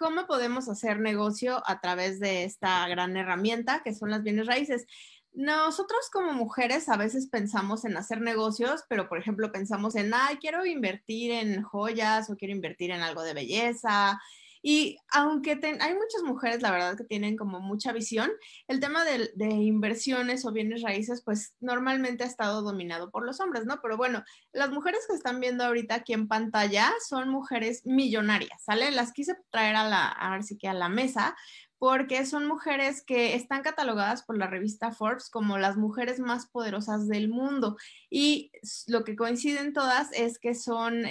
¿cómo podemos hacer negocio a través de esta gran herramienta que son las bienes raíces? Nosotros como mujeres a veces pensamos en hacer negocios, pero por ejemplo pensamos en, ay, quiero invertir en joyas o quiero invertir en algo de belleza. Y aunque hay muchas mujeres, la verdad, que tienen como mucha visión, el tema de inversiones o bienes raíces, pues normalmente ha estado dominado por los hombres, ¿no? Pero bueno, las mujeres que están viendo ahorita aquí en pantalla son mujeres millonarias, ¿sale? Las quise traer a ver si que a la mesa, porque son mujeres que están catalogadas por la revista Forbes como las mujeres más poderosas del mundo. Y lo que coinciden todas es que son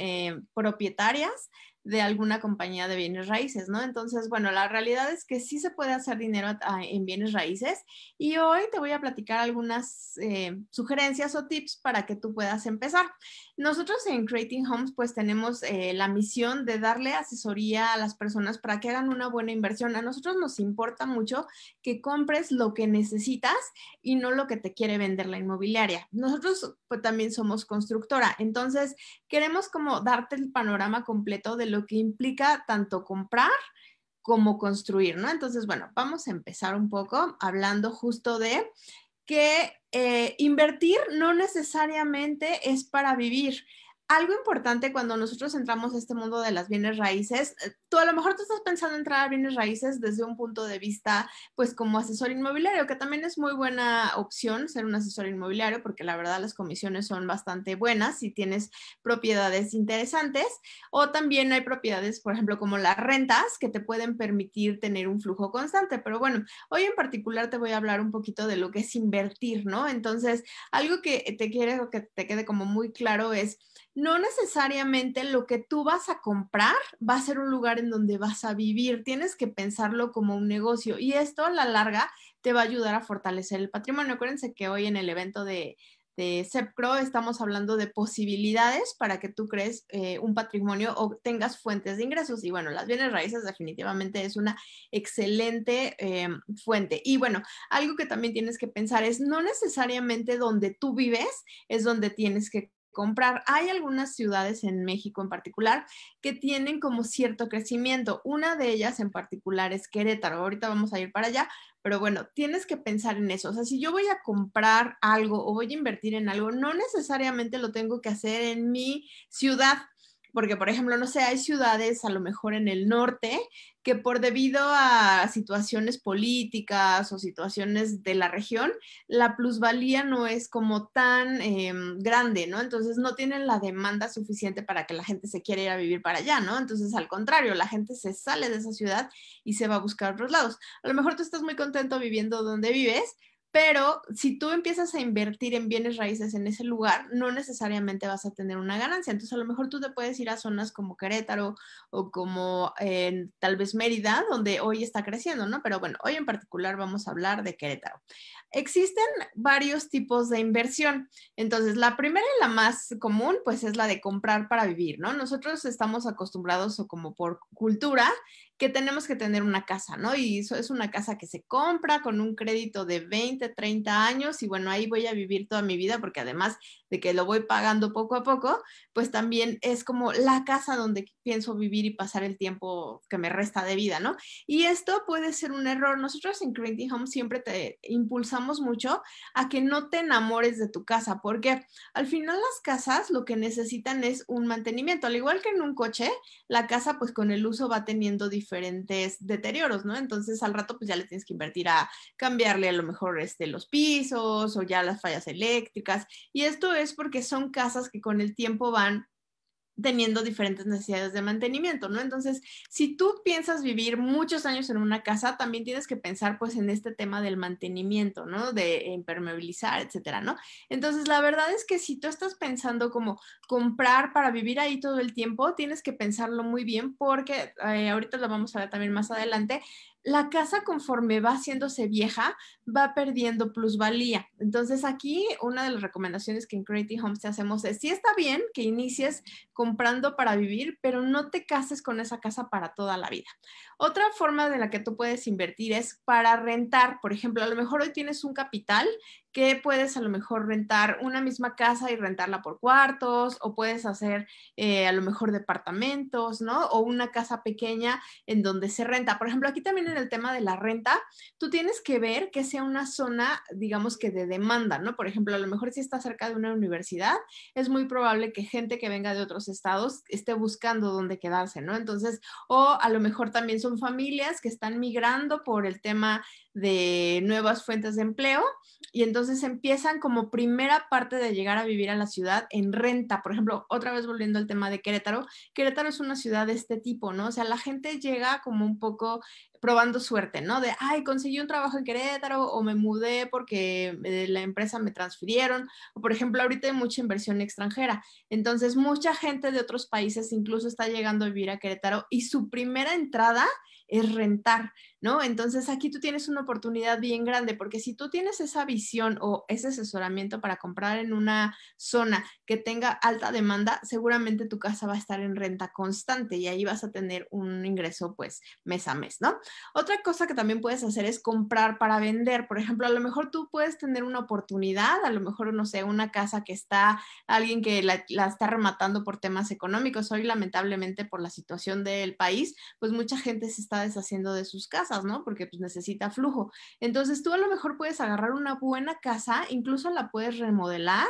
propietarias de alguna compañía de bienes raíces, ¿no? Entonces, bueno, la realidad es que sí se puede hacer dinero en bienes raíces y hoy te voy a platicar algunas sugerencias o tips para que tú puedas empezar. Nosotros en Creating Homes pues tenemos la misión de darle asesoría a las personas para que hagan una buena inversión. A nosotros nos importa mucho que compres lo que necesitas y no lo que te quiere vender la inmobiliaria. Nosotros pues también somos constructora, entonces queremos como darte el panorama completo de lo que implica tanto comprar como construir, ¿no? Entonces, bueno, vamos a empezar un poco hablando justo de que invertir no necesariamente es para vivir. Algo importante cuando nosotros entramos a este mundo de las bienes raíces, tú a lo mejor tú estás pensando en entrar a bienes raíces desde un punto de vista, pues como asesor inmobiliario, que también es muy buena opción ser un asesor inmobiliario, porque la verdad las comisiones son bastante buenas si tienes propiedades interesantes, o también hay propiedades, por ejemplo, como las rentas, que te pueden permitir tener un flujo constante. Pero bueno, hoy en particular te voy a hablar un poquito de lo que es invertir, ¿no? Entonces, algo que te quiero que te quede como muy claro es, no necesariamente lo que tú vas a comprar va a ser un lugar en donde vas a vivir. Tienes que pensarlo como un negocio y esto a la larga te va a ayudar a fortalecer el patrimonio. Acuérdense que hoy en el evento de SEPCRO estamos hablando de posibilidades para que tú crees un patrimonio o tengas fuentes de ingresos. Y bueno, las bienes raíces definitivamente es una excelente fuente. Y bueno, algo que también tienes que pensar es no necesariamente donde tú vives es donde tienes que comprar. Hay algunas ciudades en México en particular que tienen como cierto crecimiento. Una de ellas en particular es Querétaro. Ahorita vamos a ir para allá, pero bueno, tienes que pensar en eso. O sea, si yo voy a comprar algo o voy a invertir en algo, no necesariamente lo tengo que hacer en mi ciudad. Porque, por ejemplo, no sé, hay ciudades a lo mejor en el norte que por debido a situaciones políticas o situaciones de la región, la plusvalía no es como tan grande, ¿no? Entonces no tienen la demanda suficiente para que la gente se quiera ir a vivir para allá, ¿no? Entonces al contrario, la gente se sale de esa ciudad y se va a buscar otros lados. A lo mejor tú estás muy contento viviendo donde vives, pero si tú empiezas a invertir en bienes raíces en ese lugar, no necesariamente vas a tener una ganancia. Entonces, a lo mejor tú te puedes ir a zonas como Querétaro o como tal vez Mérida, donde hoy está creciendo, ¿no? Pero bueno, hoy en particular vamos a hablar de Querétaro. Existen varios tipos de inversión. Entonces, la primera y la más común, pues es la de comprar para vivir, ¿no? Nosotros estamos acostumbrados o como por cultura que tenemos que tener una casa, ¿no? Y eso es una casa que se compra con un crédito de 20, 30 años y bueno, ahí voy a vivir toda mi vida porque además de que lo voy pagando poco a poco, pues también es como la casa donde pienso vivir y pasar el tiempo que me resta de vida, ¿no? Y esto puede ser un error. Nosotros en Creating Home siempre te impulsamos mucho a que no te enamores de tu casa, porque al final las casas lo que necesitan es un mantenimiento, al igual que en un coche, la casa pues con el uso va teniendo diferentes deterioros, ¿no? Entonces al rato pues ya le tienes que invertir a cambiarle a lo mejor los pisos o ya las fallas eléctricas. Y esto es porque son casas que con el tiempo van teniendo diferentes necesidades de mantenimiento, ¿no? Entonces, si tú piensas vivir muchos años en una casa, también tienes que pensar pues en este tema del mantenimiento, ¿no? De impermeabilizar, etcétera, ¿no? Entonces, la verdad es que si tú estás pensando como comprar para vivir ahí todo el tiempo, tienes que pensarlo muy bien porque ahorita lo vamos a ver también más adelante, la casa conforme va haciéndose vieja va perdiendo plusvalía. Entonces aquí una de las recomendaciones que en Creative Homes te hacemos es, sí está bien que inicies comprando para vivir, pero no te cases con esa casa para toda la vida. Otra forma de la que tú puedes invertir es para rentar. Por ejemplo, a lo mejor hoy tienes un capital que puedes a lo mejor rentar una misma casa y rentarla por cuartos, o puedes hacer a lo mejor departamentos, ¿no? O una casa pequeña en donde se renta. Por ejemplo, aquí también en el tema de la renta, tú tienes que ver que sea una zona, digamos que de demanda, ¿no? Por ejemplo, a lo mejor si está cerca de una universidad, es muy probable que gente que venga de otros estados esté buscando dónde quedarse, ¿no? Entonces, o a lo mejor también son familias que están migrando por el tema de nuevas fuentes de empleo y entonces empiezan como primera parte de llegar a vivir a la ciudad en renta. Por ejemplo, otra vez volviendo al tema de Querétaro, Querétaro es una ciudad de este tipo, ¿no? O sea, la gente llega como un poco probando suerte, ¿no? De, ay, conseguí un trabajo en Querétaro o me mudé porque la empresa me transfirieron. O, por ejemplo, ahorita hay mucha inversión extranjera. Entonces, mucha gente de otros países incluso está llegando a vivir a Querétaro y su primera entrada es rentar, ¿no? Entonces aquí tú tienes una oportunidad bien grande, porque si tú tienes esa visión o ese asesoramiento para comprar en una zona que tenga alta demanda, seguramente tu casa va a estar en renta constante y ahí vas a tener un ingreso pues mes a mes, ¿no? Otra cosa que también puedes hacer es comprar para vender. Por ejemplo, a lo mejor tú puedes tener una oportunidad, a lo mejor, no sé, una casa que está, alguien que la está rematando por temas económicos. Hoy, lamentablemente, por la situación del país, pues mucha gente se está deshaciendo de sus casas, ¿no? Porque pues necesita flujo. Entonces tú a lo mejor puedes agarrar una buena casa, incluso la puedes remodelar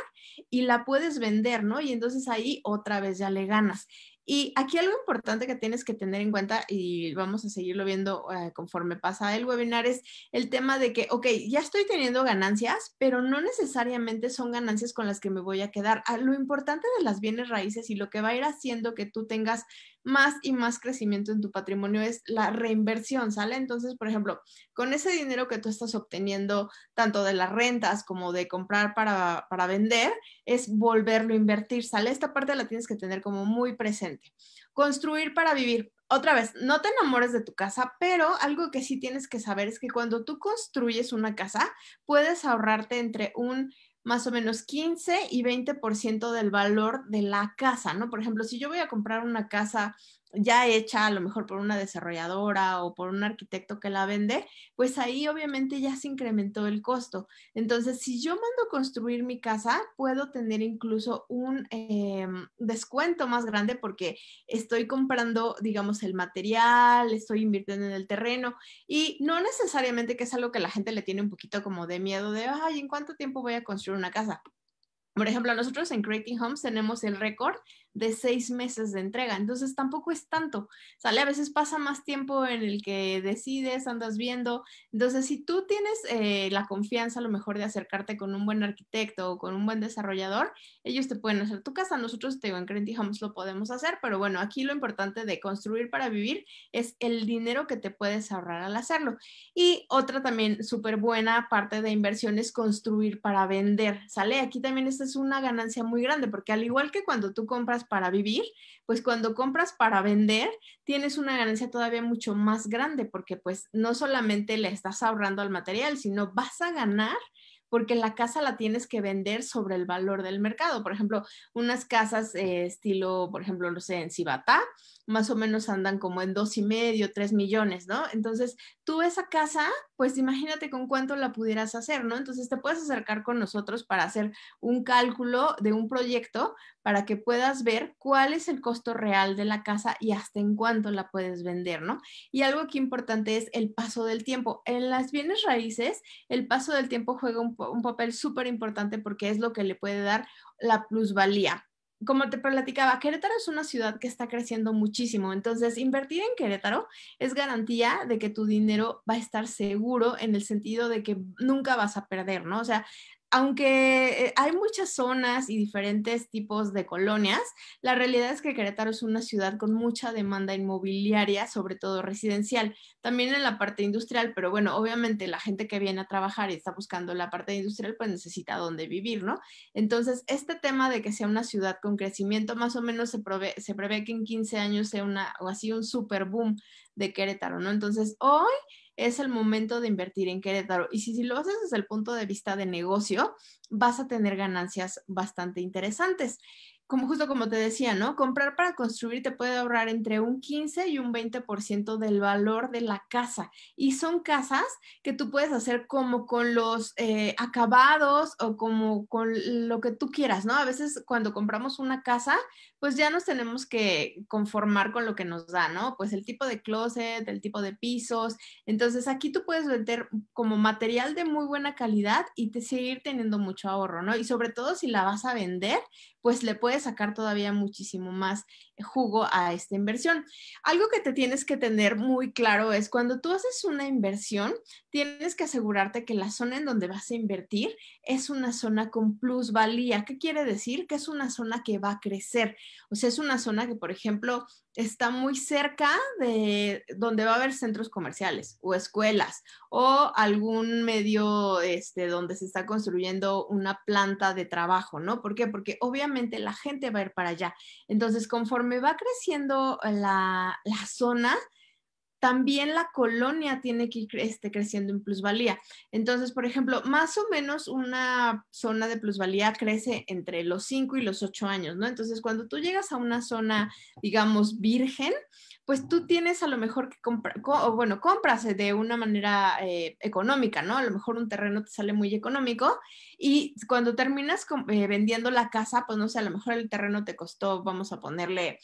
y la puedes vender, ¿no? Y entonces ahí otra vez ya le ganas. Y aquí algo importante que tienes que tener en cuenta, y vamos a seguirlo viendo conforme pasa el webinar, es el tema de que, ok, ya estoy teniendo ganancias, pero no necesariamente son ganancias con las que me voy a quedar. Lo importante de las bienes raíces y lo que va a ir haciendo que tú tengas más y más crecimiento en tu patrimonio es la reinversión, ¿sale? Entonces, por ejemplo, con ese dinero que tú estás obteniendo, tanto de las rentas como de comprar para vender, es volverlo a invertir, ¿sale? Esta parte la tienes que tener como muy presente. Construir para vivir. Otra vez, no te enamores de tu casa, pero algo que sí tienes que saber es que cuando tú construyes una casa, puedes ahorrarte entre un más o menos 15 y 20% del valor de la casa, ¿no? Por ejemplo, si yo voy a comprar una casa ya hecha, a lo mejor por una desarrolladora o por un arquitecto que la vende, pues ahí obviamente ya se incrementó el costo. Entonces, si yo mando a construir mi casa, puedo tener incluso un descuento más grande porque estoy comprando, digamos, el material, estoy invirtiendo en el terreno y no necesariamente que es algo que la gente le tiene un poquito como de miedo de, ay, ¿en cuánto tiempo voy a construir una casa? Por ejemplo, nosotros en Creating Homes tenemos el récord de 6 meses de entrega, entonces tampoco es tanto, ¿sale? A veces pasa más tiempo en el que decides, andas viendo, entonces si tú tienes la confianza a lo mejor de acercarte con un buen arquitecto o con un buen desarrollador, ellos te pueden hacer tu casa. Nosotros te digo, en Creating Homes lo podemos hacer, pero bueno, aquí lo importante de construir para vivir es el dinero que te puedes ahorrar al hacerlo. Y otra también súper buena parte de inversión es construir para vender, ¿sale? Aquí también esta es una ganancia muy grande, porque al igual que cuando tú compras para vivir, pues cuando compras para vender, tienes una ganancia todavía mucho más grande, porque pues no solamente le estás ahorrando al material, sino vas a ganar porque la casa la tienes que vender sobre el valor del mercado. Por ejemplo, unas casas estilo, por ejemplo, no sé, en Cibatá, más o menos andan como en 2,5, 3 millones, ¿no? Entonces, tú esa casa, pues imagínate con cuánto la pudieras hacer, ¿no? Entonces, te puedes acercar con nosotros para hacer un cálculo de un proyecto para que puedas ver cuál es el costo real de la casa y hasta en cuánto la puedes vender, ¿no? Y algo que importante es el paso del tiempo. En las bienes raíces, el paso del tiempo juega un papel súper importante porque es lo que le puede dar la plusvalía. Como te platicaba, Querétaro es una ciudad que está creciendo muchísimo, entonces invertir en Querétaro es garantía de que tu dinero va a estar seguro en el sentido de que nunca vas a perder, ¿no? O sea, aunque hay muchas zonas y diferentes tipos de colonias, la realidad es que Querétaro es una ciudad con mucha demanda inmobiliaria, sobre todo residencial, también en la parte industrial, pero bueno, obviamente la gente que viene a trabajar y está buscando la parte industrial, pues necesita dónde vivir, ¿no? Entonces, este tema de que sea una ciudad con crecimiento, más o menos se prevé que en 15 años sea una, o así un super boom de Querétaro, ¿no? Entonces, hoy es el momento de invertir en Querétaro. Y si lo haces desde el punto de vista de negocio, vas a tener ganancias bastante interesantes. como justo como te decía, ¿no? Comprar para construir te puede ahorrar entre un 15 y un 20% del valor de la casa. Y son casas que tú puedes hacer como con los acabados o como con lo que tú quieras, ¿no? A veces cuando compramos una casa, pues ya nos tenemos que conformar con lo que nos da, ¿no? Pues el tipo de closet, el tipo de pisos. Entonces aquí tú puedes vender como material de muy buena calidad y te seguir teniendo mucho ahorro, ¿no? Y sobre todo si la vas a vender, pues le puedes sacar todavía muchísimo más jugo a esta inversión. Algo que te tienes que tener muy claro es cuando tú haces una inversión, tienes que asegurarte que la zona en donde vas a invertir es una zona con plusvalía. ¿Qué quiere decir? Que es una zona que va a crecer. O sea, es una zona que, por ejemplo, está muy cerca de donde va a haber centros comerciales o escuelas o algún medio donde se está construyendo una planta de trabajo, ¿no? ¿Por qué? Porque obviamente la gente va a ir para allá. Entonces, conforme va creciendo la zona, también la colonia tiene que ir creciendo en plusvalía. Entonces, por ejemplo, más o menos una zona de plusvalía crece entre los 5 y los 8 años, ¿no? Entonces, cuando tú llegas a una zona, digamos, virgen, pues tú tienes a lo mejor que comprar, bueno, compras de una manera económica, ¿no? A lo mejor un terreno te sale muy económico y cuando terminas vendiendo la casa, pues no sé, a lo mejor el terreno te costó, vamos a ponerle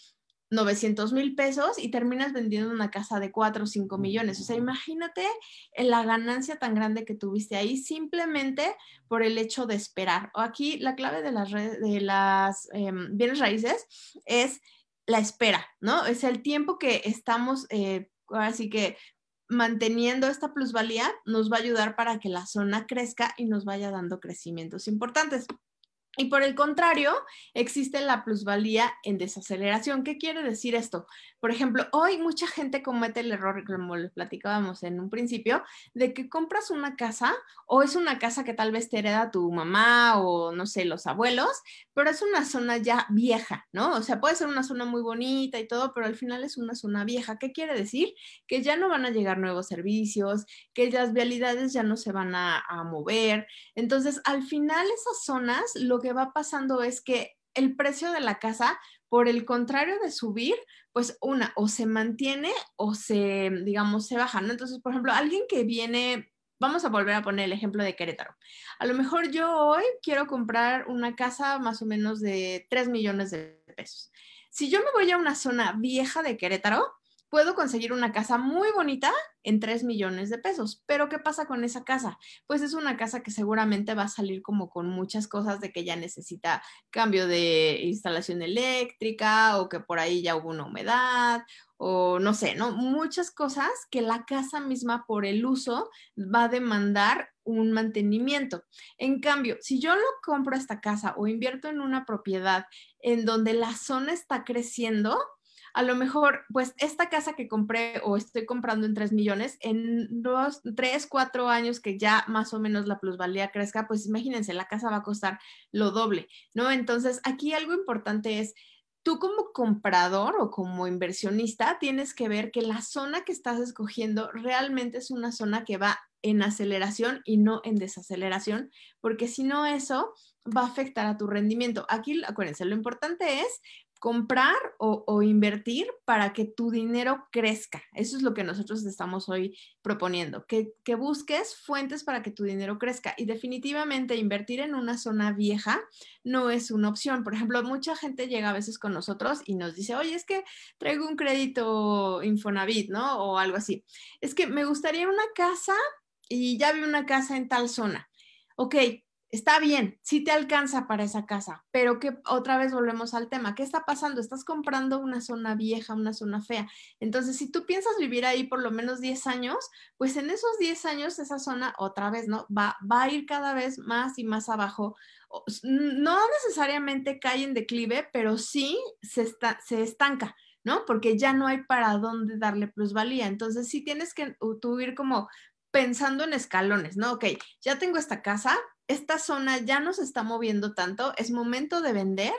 900,000 pesos y terminas vendiendo una casa de 4 o 5 millones. O sea, imagínate la ganancia tan grande que tuviste ahí simplemente por el hecho de esperar. O aquí la clave de las bienes raíces es la espera, ¿no? Es el tiempo que estamos, ahora sí que manteniendo esta plusvalía nos va a ayudar para que la zona crezca y nos vaya dando crecimientos importantes. Y por el contrario, existe la plusvalía en desaceleración. ¿Qué quiere decir esto? Por ejemplo, hoy mucha gente comete el error, como le platicábamos en un principio, de que compras una casa o es una casa que tal vez te hereda tu mamá o no sé, los abuelos, pero es una zona ya vieja, ¿no? O sea, puede ser una zona muy bonita y todo, pero al final es una zona vieja. ¿Qué quiere decir? Que ya no van a llegar nuevos servicios, que las vialidades ya no se van a mover. Entonces, al final esas zonas, lo que va pasando es que el precio de la casa, por el contrario de subir, pues una, o se mantiene o se, digamos, se baja, ¿no? Entonces, por ejemplo, alguien que viene, vamos a volver a poner el ejemplo de Querétaro. A lo mejor yo hoy quiero comprar una casa más o menos de 3 millones de pesos. Si yo me voy a una zona vieja de Querétaro, puedo conseguir una casa muy bonita en 3 millones de pesos. Pero ¿qué pasa con esa casa? Pues es una casa que seguramente va a salir como con muchas cosas de que ya necesita cambio de instalación eléctrica o que por ahí ya hubo una humedad o no sé, ¿no? Muchas cosas que la casa misma por el uso va a demandar un mantenimiento. En cambio, si yo lo compro esta casa o invierto en una propiedad en donde la zona está creciendo, a lo mejor, pues esta casa que compré o estoy comprando en 3 millones, en 2, 3, 4 años que ya más o menos la plusvalía crezca, pues imagínense, la casa va a costar lo doble, ¿no? Entonces, aquí algo importante es, tú como comprador o como inversionista tienes que ver que la zona que estás escogiendo realmente es una zona que va en aceleración y no en desaceleración, porque si no eso va a afectar a tu rendimiento. Aquí, acuérdense, lo importante es comprar o invertir para que tu dinero crezca. Eso es lo que nosotros estamos hoy proponiendo, que busques fuentes para que tu dinero crezca. Y definitivamente invertir en una zona vieja no es una opción. Por ejemplo, mucha gente llega a veces con nosotros y nos dice, oye, es que traigo un crédito Infonavit, ¿no? O algo así. Es que me gustaría una casa y ya vi una casa en tal zona. Ok, está bien, sí te alcanza para esa casa, pero que otra vez volvemos al tema. ¿Qué está pasando? Estás comprando una zona vieja, una zona fea. Entonces, si tú piensas vivir ahí por lo menos 10 años, pues en esos 10 años esa zona otra vez, ¿no? Va a ir cada vez más y más abajo. No necesariamente cae en declive, pero sí se estanca. ¿No? Porque ya no hay para dónde darle plusvalía. Entonces, sí tienes que tú ir como pensando en escalones, ¿no? Ok, ya tengo esta casa, esta zona ya no se está moviendo tanto, es momento de vender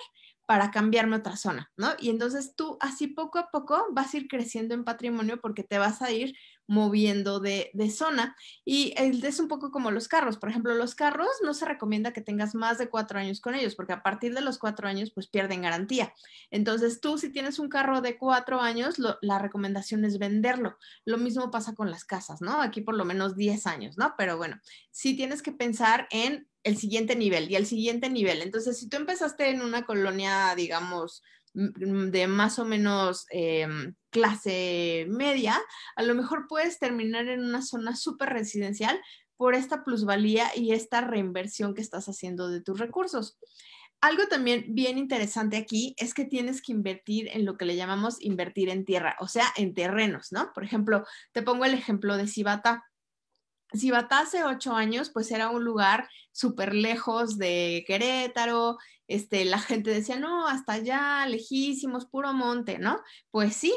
para cambiarme a otra zona, ¿no? Y entonces tú así poco a poco vas a ir creciendo en patrimonio porque te vas a ir moviendo de zona. Y es un poco como los carros. Por ejemplo, los carros no se recomienda que tengas más de 4 años con ellos, porque a partir de los 4 años, pues pierden garantía. Entonces, tú si tienes un carro de 4 años, la recomendación es venderlo. Lo mismo pasa con las casas, ¿no? Aquí por lo menos 10 años, ¿no? Pero bueno, sí tienes que pensar en el siguiente nivel y el siguiente nivel. Entonces, si tú empezaste en una colonia, digamos, de más o menos clase media, a lo mejor puedes terminar en una zona súper residencial por esta plusvalía y esta reinversión que estás haciendo de tus recursos. Algo también bien interesante aquí es que tienes que invertir en lo que le llamamos invertir en tierra, o sea, en terrenos, ¿no? Por ejemplo, te pongo el ejemplo de Cibatá. Cibatá hace 8 años, pues era un lugar súper lejos de Querétaro, la gente decía, no, hasta allá, lejísimos, puro monte, ¿no? Pues sí,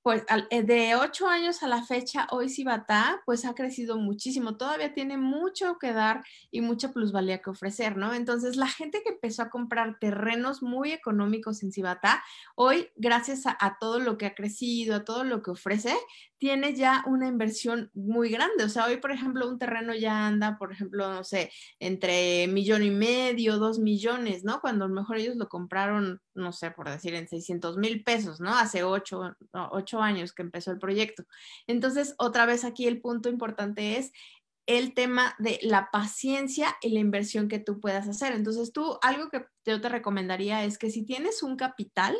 pues de 8 años a la fecha, hoy Cibatá, pues ha crecido muchísimo, todavía tiene mucho que dar y mucha plusvalía que ofrecer, ¿no? Entonces, la gente que empezó a comprar terrenos muy económicos en Cibatá, hoy, gracias a todo lo que ha crecido, a todo lo que ofrece, tiene ya una inversión muy grande. O sea, hoy, por ejemplo, un terreno ya anda, por ejemplo, no sé, entre 1.500.000, 2 millones, ¿no? Cuando a lo mejor ellos lo compraron, no sé, por decir, en 600,000 pesos, ¿no? Hace 8 años que empezó el proyecto. Entonces, otra vez aquí el punto importante es el tema de la paciencia y la inversión que tú puedas hacer. Entonces, tú, algo que yo te recomendaría es que si tienes un capital,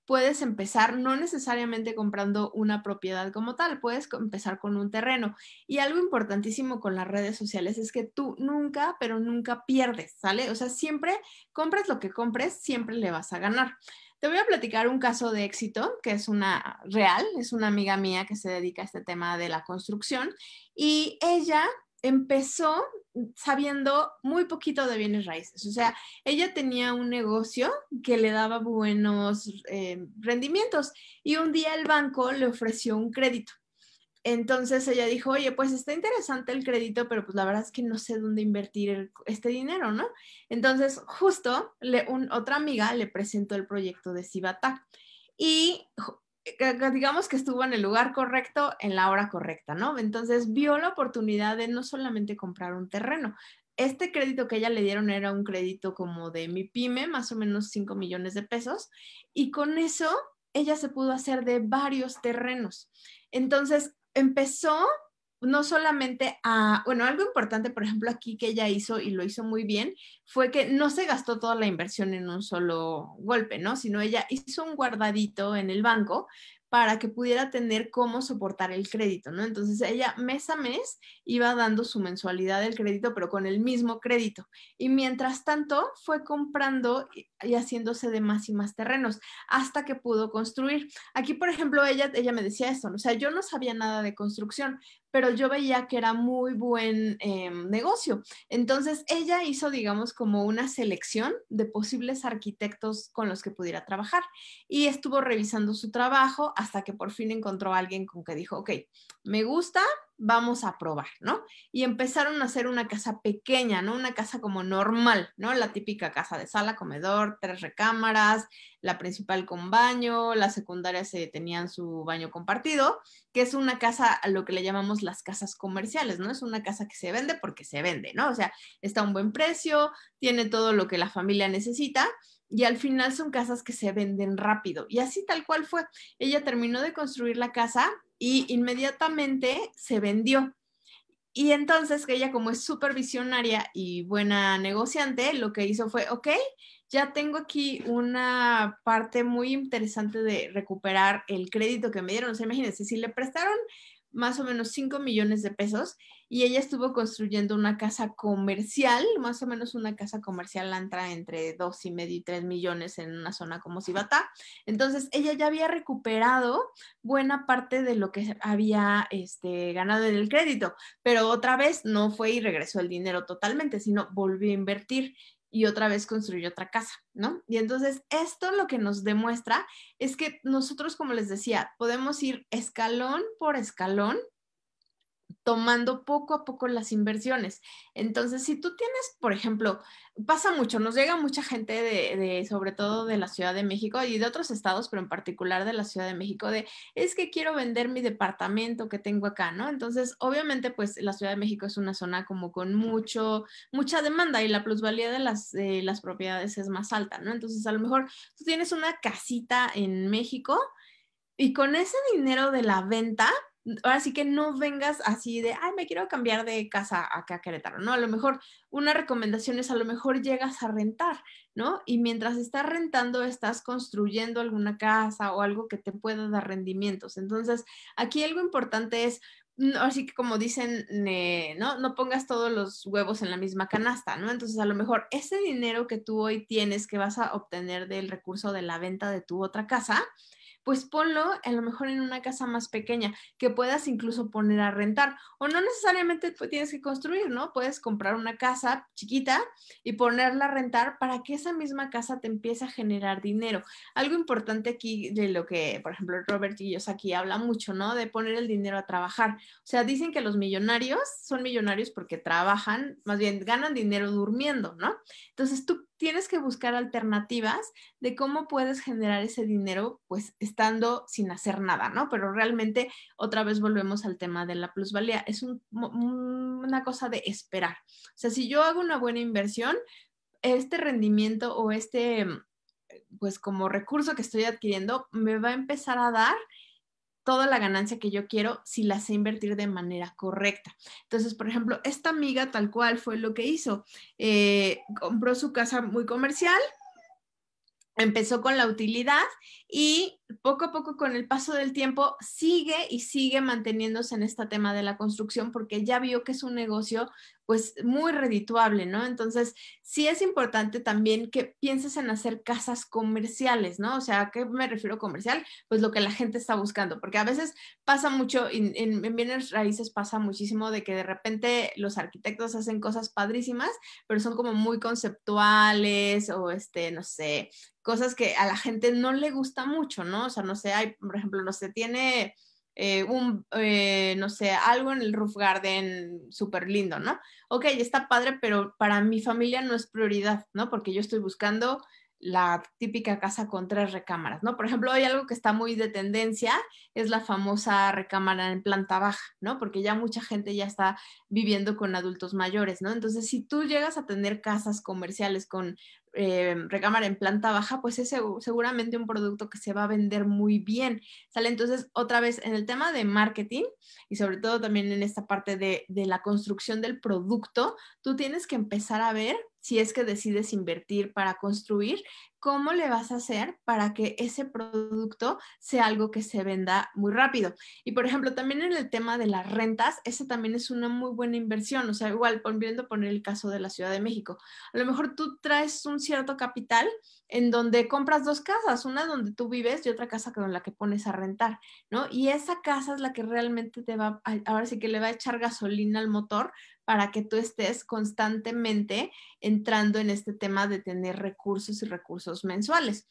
puedes empezar no necesariamente comprando una propiedad como tal, puedes empezar con un terreno. Y algo importantísimo con las redes sociales es que tú nunca, pero nunca pierdes, ¿sale? O sea, siempre compres lo que compres, siempre le vas a ganar. Te voy a platicar un caso de éxito que es una real, es una amiga mía que se dedica a este tema de la construcción y ella empezó sabiendo muy poquito de bienes raíces. O sea, ella tenía un negocio que le daba buenos rendimientos y un día el banco le ofreció un crédito. Entonces ella dijo, oye, pues está interesante el crédito, pero pues la verdad es que no sé dónde invertir este dinero, ¿no? Entonces justo otra amiga le presentó el proyecto de Cibatá y digamos que estuvo en el lugar correcto en la hora correcta, ¿no? Entonces vio la oportunidad de no solamente comprar un terreno. Este crédito que ella le dieron era un crédito como de mi pyme, más o menos 5 millones de pesos, y con eso ella se pudo hacer de varios terrenos. Entonces empezó no solamente bueno, algo importante, por ejemplo, aquí que ella hizo y lo hizo muy bien, fue que no se gastó toda la inversión en un solo golpe, ¿no? Sino ella hizo un guardadito en el banco para que pudiera tener cómo soportar el crédito, ¿no? Entonces ella mes a mes iba dando su mensualidad del crédito, pero con el mismo crédito. Y mientras tanto fue comprando y haciéndose de más y más terrenos hasta que pudo construir. Aquí, por ejemplo, ella me decía esto, ¿no? O sea, yo no sabía nada de construcción, pero yo veía que era muy buen negocio. Entonces, ella hizo, digamos, como una selección de posibles arquitectos con los que pudiera trabajar y estuvo revisando su trabajo hasta que por fin encontró a alguien con que dijo, ok, me gusta, vamos a probar, ¿no? Y empezaron a hacer una casa pequeña, ¿no? Una casa como normal, ¿no? La típica casa de sala, comedor, 3 recámaras, la principal con baño, las secundarias tenían su baño compartido, que es una casa a lo que le llamamos las casas comerciales, ¿no? Es una casa que se vende porque se vende, ¿no? O sea, está a un buen precio, tiene todo lo que la familia necesita y al final son casas que se venden rápido. Y así tal cual fue. Ella terminó de construir la casa y inmediatamente se vendió. Y entonces que ella como es súper visionaria y buena negociante, lo que hizo fue, ok, ya tengo aquí una parte muy interesante de recuperar el crédito que me dieron. O sea, imagínense, si le prestaron más o menos 5 millones de pesos y ella estuvo construyendo una casa comercial, más o menos una casa comercial entra entre 2,5 y 3 millones en una zona como Cibatá. Entonces, ella ya había recuperado buena parte de lo que había ganado en el crédito, pero otra vez no fue y regresó el dinero totalmente, sino volvió a invertir y otra vez construyó otra casa, ¿no? Y entonces esto lo que nos demuestra es que nosotros, como les decía, podemos ir escalón por escalón tomando poco a poco las inversiones. Entonces, si tú tienes, por ejemplo, pasa mucho, nos llega mucha gente sobre todo de la Ciudad de México y de otros estados, pero en particular de la Ciudad de México, es que quiero vender mi departamento que tengo acá, ¿no? Entonces, obviamente, pues la Ciudad de México es una zona como con mucha demanda y la plusvalía de las propiedades es más alta, ¿no? Entonces, a lo mejor tú tienes una casita en México y con ese dinero de la venta, ahora sí que no vengas así de, ay, me quiero cambiar de casa acá a Querétaro, ¿no? A lo mejor una recomendación es a lo mejor llegas a rentar, ¿no? Y mientras estás rentando, estás construyendo alguna casa o algo que te pueda dar rendimientos. Entonces, aquí algo importante es, así que como dicen, ¿no? No pongas todos los huevos en la misma canasta, ¿no? Entonces, a lo mejor ese dinero que tú hoy tienes, que vas a obtener del recurso de la venta de tu otra casa, pues ponlo a lo mejor en una casa más pequeña que puedas incluso poner a rentar o no necesariamente tienes que construir, ¿no? Puedes comprar una casa chiquita y ponerla a rentar para que esa misma casa te empiece a generar dinero. Algo importante aquí de lo que, por ejemplo, Robert Kiyosaki habla mucho, ¿no? De poner el dinero a trabajar. O sea, dicen que los millonarios son millonarios porque trabajan, más bien ganan dinero durmiendo, ¿no? Entonces tú tienes que buscar alternativas de cómo puedes generar ese dinero, pues estando sin hacer nada, ¿no? Pero realmente otra vez volvemos al tema de la plusvalía. Es una cosa de esperar. O sea, si yo hago una buena inversión, este rendimiento o pues como recurso que estoy adquiriendo, me va a empezar a dar toda la ganancia que yo quiero si la sé invertir de manera correcta. Entonces, por ejemplo, esta amiga tal cual fue lo que hizo. Compró su casa muy comercial, empezó con la utilidad y poco a poco con el paso del tiempo sigue y sigue manteniéndose en este tema de la construcción porque ya vio que es un negocio pues muy redituable, ¿no? Entonces, sí es importante también que pienses en hacer casas comerciales, ¿no? O sea, ¿a qué me refiero comercial? Pues lo que la gente está buscando, porque a veces pasa mucho, en bienes raíces pasa muchísimo de que de repente los arquitectos hacen cosas padrísimas, pero son como muy conceptuales o no sé, cosas que a la gente no le gusta mucho, ¿no? O sea, no sé, hay, por ejemplo, no sé, tiene no sé, algo en el roof garden súper lindo, ¿no? Ok, está padre, pero para mi familia no es prioridad, ¿no? Porque yo estoy buscando la típica casa con 3 recámaras, ¿no? Por ejemplo, hay algo que está muy de tendencia, es la famosa recámara en planta baja, ¿no? Porque ya mucha gente ya está viviendo con adultos mayores, ¿no? Entonces, si tú llegas a tener casas comerciales con recámara en planta baja, pues es seguramente un producto que se va a vender muy bien, ¿sale? Entonces, otra vez, en el tema de marketing y sobre todo también en esta parte de la construcción del producto, tú tienes que empezar a ver si es que decides invertir para construir, cómo le vas a hacer para que ese producto sea algo que se venda muy rápido. Y por ejemplo, también en el tema de las rentas, ese también es una muy buena inversión. O sea, igual, volviendo a poner el caso de la Ciudad de México, a lo mejor tú traes un cierto capital en donde compras 2 casas, una donde tú vives y otra casa con la que pones a rentar, ¿no? Y esa casa es la que realmente ahora sí que le va a echar gasolina al motor para que tú estés constantemente entrando en este tema de tener recursos y recursos mensuales.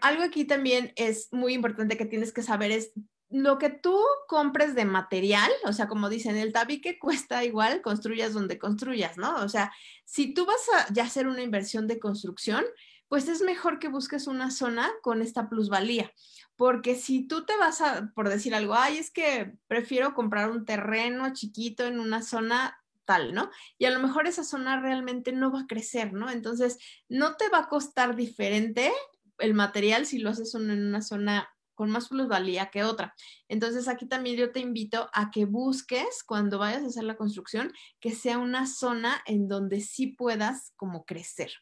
Algo aquí también es muy importante que tienes que saber es lo que tú compres de material, o sea, como dicen, el tabique cuesta igual, construyas donde construyas, ¿no? O sea, si tú vas a ya hacer una inversión de construcción, pues es mejor que busques una zona con esta plusvalía, porque si tú te vas por decir algo, ay, es que prefiero comprar un terreno chiquito en una zona tal, ¿no? Y a lo mejor esa zona realmente no va a crecer, ¿no? Entonces, no te va a costar diferente el material si lo haces en una zona con más plusvalía que otra. Entonces aquí también yo te invito a que busques cuando vayas a hacer la construcción que sea una zona en donde sí puedas como crecer.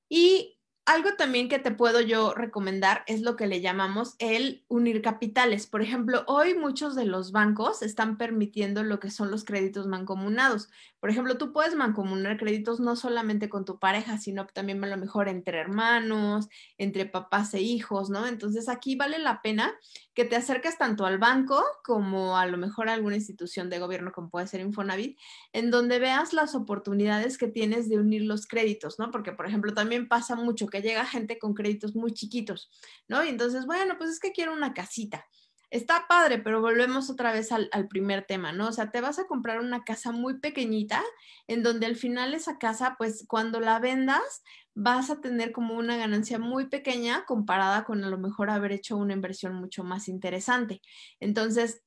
Y algo también que te puedo yo recomendar es lo que le llamamos el unir capitales. Por ejemplo, hoy muchos de los bancos están permitiendo lo que son los créditos mancomunados. Por ejemplo, tú puedes mancomunar créditos no solamente con tu pareja, sino también a lo mejor entre hermanos, entre papás e hijos, ¿no? Entonces aquí vale la pena que te acerques tanto al banco como a lo mejor a alguna institución de gobierno como puede ser Infonavit, en donde veas las oportunidades que tienes de unir los créditos, ¿no? Porque, por ejemplo, también pasa mucho que llega gente con créditos muy chiquitos, ¿no? Y entonces, bueno, pues es que quiero una casita. está padre, pero volvemos otra vez al primer tema, ¿no? O sea, te vas a comprar una casa muy pequeñita en donde al final esa casa, pues cuando la vendas, vas a tener como una ganancia muy pequeña comparada con a lo mejor haber hecho una inversión mucho más interesante. Entonces,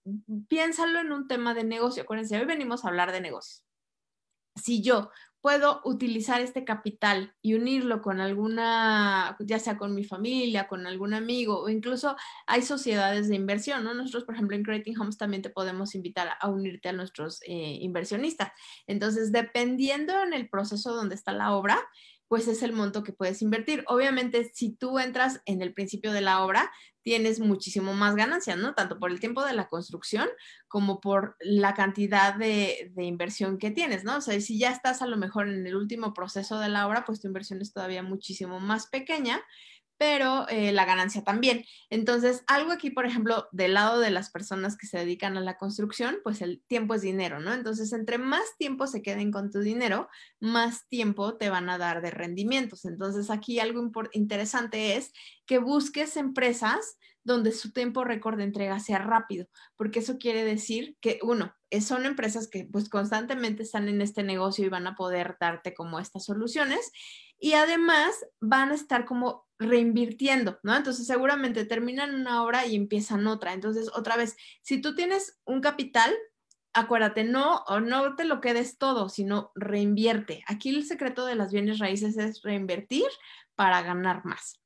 piénsalo en un tema de negocio. Acuérdense, hoy venimos a hablar de negocios. Si yo puedo utilizar este capital y unirlo con alguna, ya sea con mi familia, con algún amigo, o incluso hay sociedades de inversión, ¿no? Nosotros, por ejemplo, en Creating Homes también te podemos invitar a unirte a nuestros inversionistas. Entonces, dependiendo en el proceso donde está la obra, pues es el monto que puedes invertir. Obviamente, si tú entras en el principio de la obra, tienes muchísimo más ganancias, ¿no? Tanto por el tiempo de la construcción como por la cantidad de inversión que tienes, ¿no? O sea, si ya estás a lo mejor en el último proceso de la obra, pues tu inversión es todavía muchísimo más pequeña, pero la ganancia también. Entonces, algo aquí, por ejemplo, del lado de las personas que se dedican a la construcción, pues el tiempo es dinero, ¿no? Entonces, entre más tiempo se queden con tu dinero, más tiempo te van a dar de rendimientos. Entonces, aquí algo interesante es que busques empresas donde su tiempo récord de entrega sea rápido, porque eso quiere decir que, uno, son empresas que pues constantemente están en este negocio y van a poder darte como estas soluciones y además van a estar como reinvirtiendo, ¿no? Entonces seguramente terminan una obra y empiezan otra. Entonces, otra vez, si tú tienes un capital, acuérdate, no te lo quedes todo, sino reinvierte. Aquí el secreto de las bienes raíces es reinvertir para ganar más.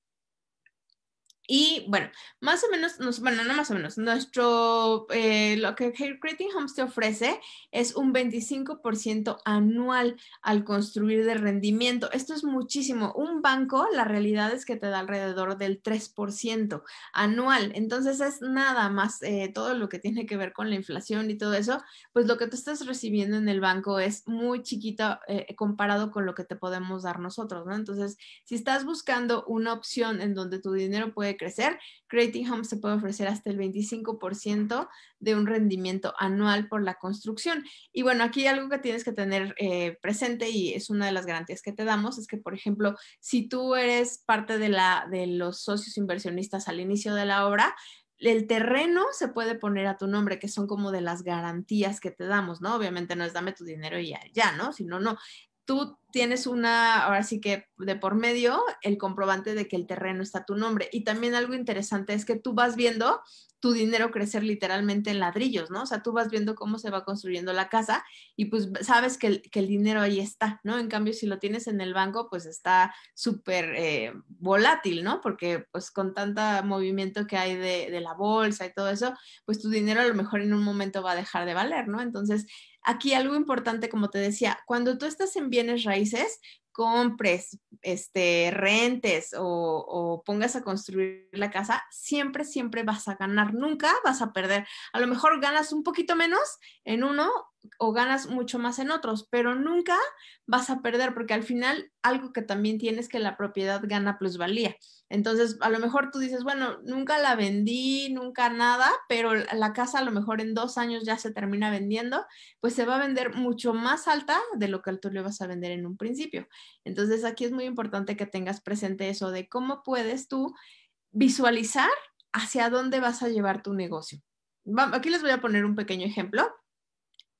Y bueno, más o menos, bueno, no más o menos, lo que Creating Homes te ofrece es un 25% anual al construir de rendimiento. Esto es muchísimo. Un banco, la realidad es que te da alrededor del 3% anual. Entonces es nada más todo lo que tiene que ver con la inflación y todo eso, pues lo que tú estás recibiendo en el banco es muy chiquito comparado con lo que te podemos dar nosotros, ¿no? Entonces, si estás buscando una opción en donde tu dinero puede crecer, Creating Homes te puede ofrecer hasta el 25% de un rendimiento anual por la construcción. Y bueno, aquí algo que tienes que tener presente y es una de las garantías que te damos es que, por ejemplo, si tú eres parte de los socios inversionistas al inicio de la obra, el terreno se puede poner a tu nombre, que son como de las garantías que te damos, ¿no? Obviamente no es dame tu dinero y ya, ¿no? Sino no, tú tienes ahora sí que de por medio, el comprobante de que el terreno está a tu nombre. Y también algo interesante es que tú vas viendo tu dinero crecer literalmente en ladrillos, ¿no? O sea, tú vas viendo cómo se va construyendo la casa y pues sabes que el dinero ahí está, ¿no? En cambio, si lo tienes en el banco, pues está súper volátil, ¿no? Porque pues con tanto movimiento que hay de la bolsa y todo eso, pues tu dinero a lo mejor en un momento va a dejar de valer, ¿no? Entonces, aquí algo importante, como te decía, cuando tú estás en bienes raíces, compres, rentes o pongas a construir la casa, siempre, siempre vas a ganar, nunca vas a perder. A lo mejor ganas un poquito menos en uno o ganas mucho más en otros, pero nunca vas a perder porque al final algo que también tienes que la propiedad gana plusvalía. Entonces, a lo mejor tú dices, bueno, nunca la vendí, nunca nada, pero la casa a lo mejor en 2 años ya se termina vendiendo, pues se va a vender mucho más alta de lo que tú le vas a vender en un principio. Entonces, aquí es muy importante que tengas presente eso de cómo puedes tú visualizar hacia dónde vas a llevar tu negocio. Aquí les voy a poner un pequeño ejemplo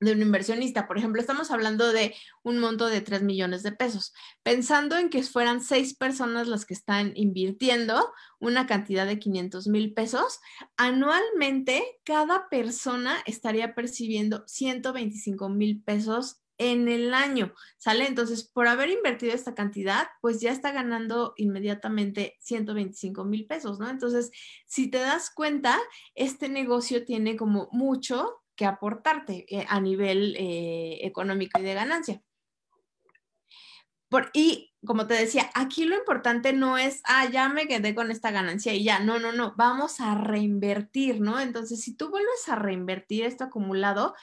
de un inversionista. Por ejemplo, estamos hablando de un monto de 3 millones de pesos. Pensando en que fueran 6 personas las que están invirtiendo una cantidad de 500,000 pesos, anualmente cada persona estaría percibiendo 125,000 pesos en el año, ¿sale? Entonces, por haber invertido esta cantidad, pues ya está ganando inmediatamente 125,000 pesos, ¿no? Entonces, si te das cuenta, este negocio tiene como mucho que aportarte a nivel económico y de ganancia. Y como te decía, aquí lo importante no es, ya me quedé con esta ganancia y ya, no, vamos a reinvertir, ¿no? Entonces, si tú vuelves a reinvertir esto acumulado,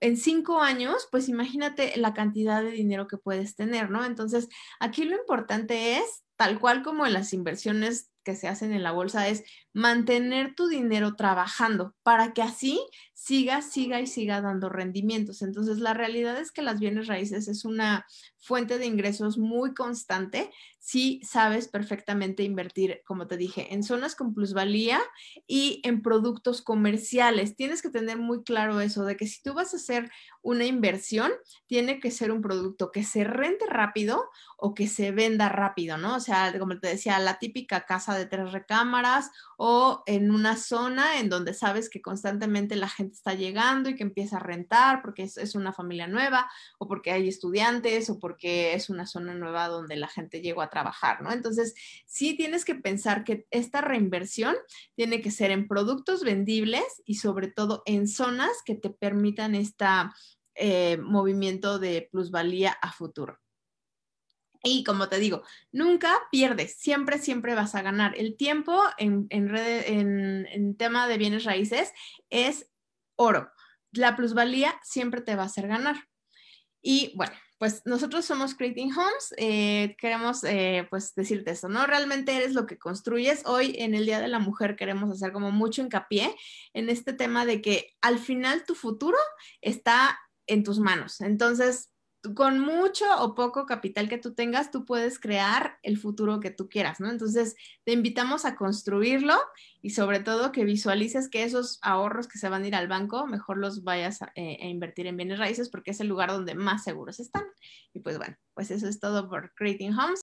en 5 años, pues imagínate la cantidad de dinero que puedes tener, ¿no? Entonces, aquí lo importante es tal cual como en las inversiones que se hacen en la bolsa, es mantener tu dinero trabajando para que así siga y siga dando rendimientos. Entonces, la realidad es que las bienes raíces es una fuente de ingresos muy constante si sabes perfectamente invertir, como te dije, en zonas con plusvalía y en productos comerciales. Tienes que tener muy claro eso, de que si tú vas a hacer una inversión, tiene que ser un producto que se rente rápido o que se venda rápido, ¿no? O sea, como te decía, la típica casa de 3 recámaras o en una zona en donde sabes que constantemente la gente está llegando y que empieza a rentar porque es una familia nueva o porque hay estudiantes o porque es una zona nueva donde la gente llegó a trabajar, ¿no? Entonces, sí tienes que pensar que esta reinversión tiene que ser en productos vendibles y sobre todo en zonas que te permitan movimiento de plusvalía a futuro. Y como te digo, nunca pierdes, siempre vas a ganar. El tiempo en tema de bienes raíces es oro. La plusvalía siempre te va a hacer ganar. Y bueno, pues nosotros somos Creating Homes, queremos pues decirte eso, ¿no? Realmente eres lo que construyes. Hoy en el Día de la Mujer queremos hacer como mucho hincapié en este tema de que al final tu futuro está en tus manos. Entonces, con mucho o poco capital que tú tengas, tú puedes crear el futuro que tú quieras, ¿no? Entonces, te invitamos a construirlo y sobre todo que visualices que esos ahorros que se van a ir al banco, mejor los vayas a invertir en bienes raíces porque es el lugar donde más seguros están. Y pues bueno, pues eso es todo por Creating Homes.